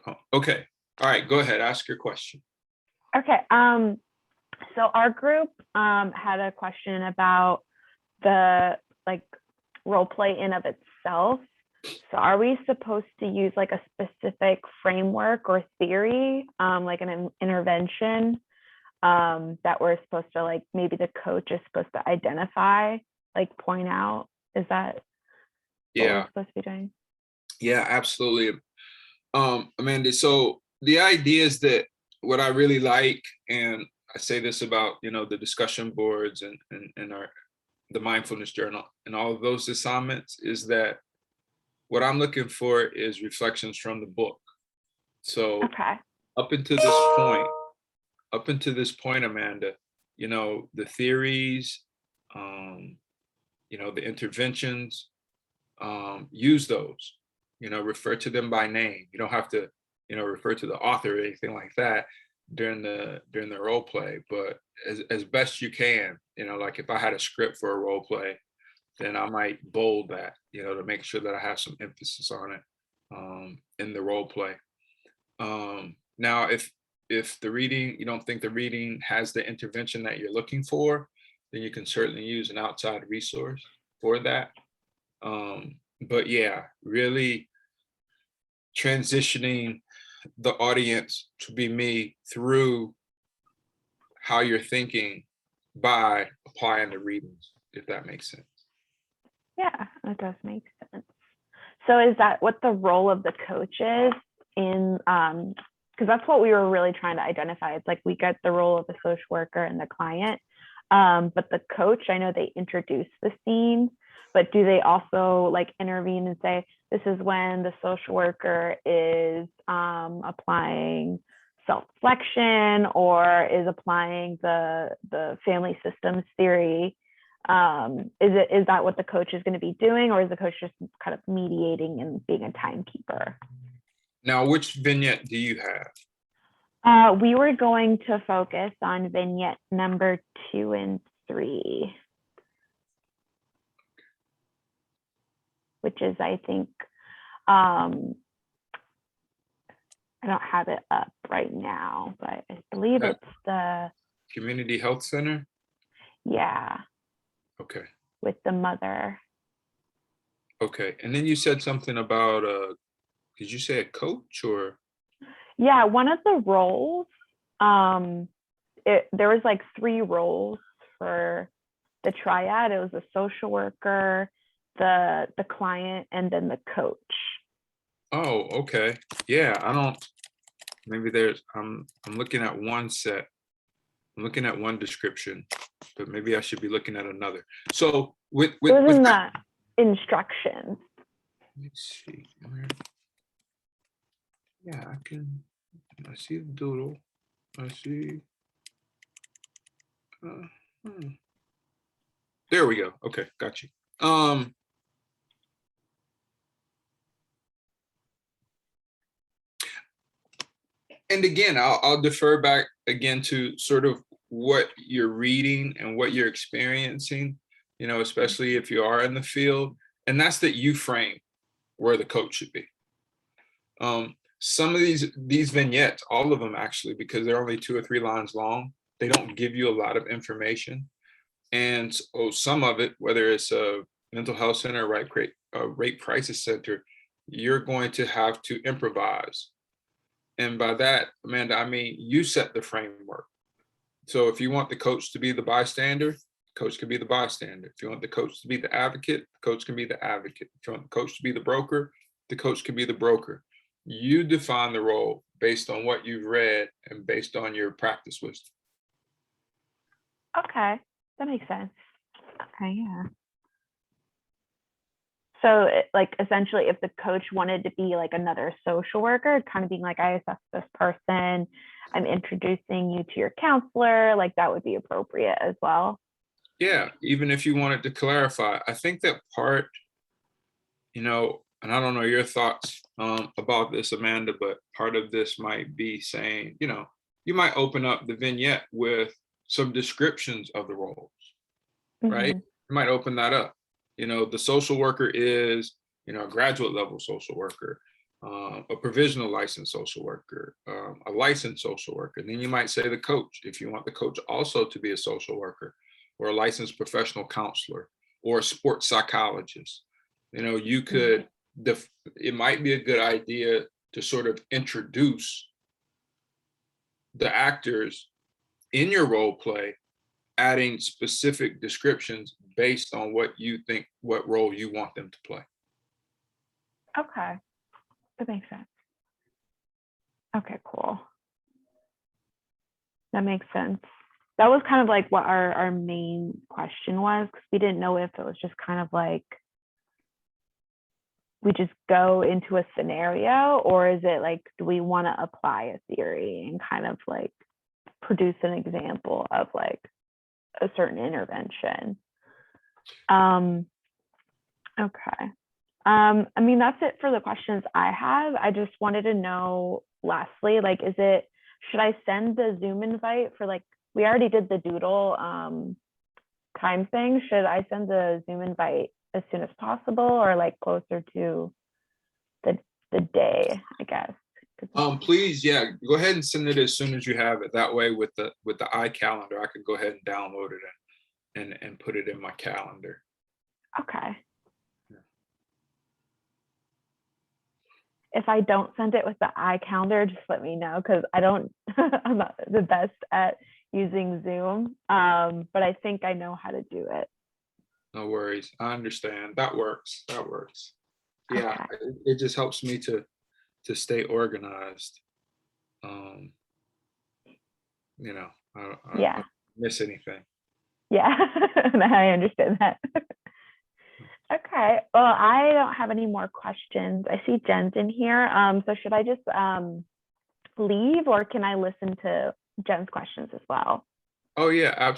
Oh, okay. All right. Go ahead. Ask your question. Okay. So our group had a question about the like role play in of itself. So are we supposed to use like a specific framework or theory, like an intervention that we're supposed to like maybe the coach is supposed to identify, like point out? Is that what we're Yeah. supposed to be doing? Yeah, absolutely. Amanda, so the idea is that what I really like, and I say this about, the discussion boards and the mindfulness journal and all of those assignments, is that what I'm looking for is reflections from the book. So Okay. up until this point, Amanda, the theories, the interventions, use those, refer to them by name. You don't have to, refer to the author or anything like that during the role play, but as best you can, like if I had a script for a role play, then I might bold that, to make sure that I have some emphasis on it in the role play. Now, if the reading, you don't think the reading has the intervention that you're looking for, then you can certainly use an outside resource for that. But yeah, really transitioning the audience to be me through how you're thinking by applying the readings, if that makes sense. Yeah, that does make sense. So is that what the role of the coach is in, because that's what we were really trying to identify. It's like we get the role of the social worker and the client, but the coach, I know they introduce the scene, but do they also like intervene and say, this is when the social worker is applying self-reflection or is applying the family systems theory? Is that what the coach is going to be doing, or is the coach just kind of mediating and being a timekeeper? Now, which vignette do you have? We were going to focus on vignette number 2 and 3, which is, I think, I don't have it up right now, but I believe it's the Community Health Center? Yeah. Okay. With the mother. Okay. And then you said something about, did you say a coach or? Yeah, one of the roles, there was like 3 roles for the triad. It was the social worker, the client, and then the coach. Oh, okay. Yeah, maybe I'm looking at one set. I'm looking at one description, but maybe I should be looking at another. So with it was in the instructions. Let's see. Yeah, I see the doodle. I see. There we go. Okay, got you. And again, I'll defer back again to sort of what you're reading and what you're experiencing, especially if you are in the field. And that's that you frame where the coach should be. Some of these vignettes, all of them actually, because they're only 2 or 3 lines long, they don't give you a lot of information. And some of it, whether it's a mental health center, rape crisis center, you're going to have to improvise. And by that, Amanda, I mean, you set the framework. So if you want the coach to be the bystander, the coach can be the bystander. If you want the coach to be the advocate, the coach can be the advocate. If you want the coach to be the broker, the coach can be the broker. You define the role based on what you've read and based on your practice wisdom. Okay, that makes sense. Okay, yeah. So like essentially if the coach wanted to be like another social worker, kind of being like, I assess this person, I'm introducing you to your counselor, like that would be appropriate as well. Yeah, even if you wanted to clarify, I think that part, and I don't know your thoughts about this, Amanda, but part of this might be saying, you might open up the vignette with some descriptions of the roles, right? You might open that up. The social worker is, a graduate level social worker. a provisional licensed social worker, a licensed social worker. Then you might say the coach, if you want the coach also to be a social worker or a licensed professional counselor or a sports psychologist. You know, you could, it might be a good idea to sort of introduce the actors in your role play, adding specific descriptions based on what you think, what role you want them to play. Okay, that makes sense. Okay, cool. That makes sense. That was kind of like what our main question was, because we didn't know if it was just kind of like we just go into a scenario, or is it like, do we want to apply a theory and kind of like produce an example of like a certain intervention? Okay. I mean, that's it for the questions I have. I just wanted to know, lastly, like, should I send the Zoom invite for like, we already did the doodle time thing. Should I send the Zoom invite as soon as possible, or like closer to the day, I guess? Please, yeah, go ahead and send it as soon as you have it. That way with the iCalendar, I can go ahead and download it and put it in my calendar. Okay. If I don't send it with the iCalendar, just let me know, because I'm not the best at using Zoom, but I think I know how to do it. No worries. I understand. That works. That works. Yeah, Okay. it just helps me to stay organized. You know, I Yeah. don't miss anything. Yeah. I understand that. Okay. Well, I don't have any more questions. I see Jen's in here. So should I just leave, or can I listen to Jen's questions as well? Oh yeah, absolutely.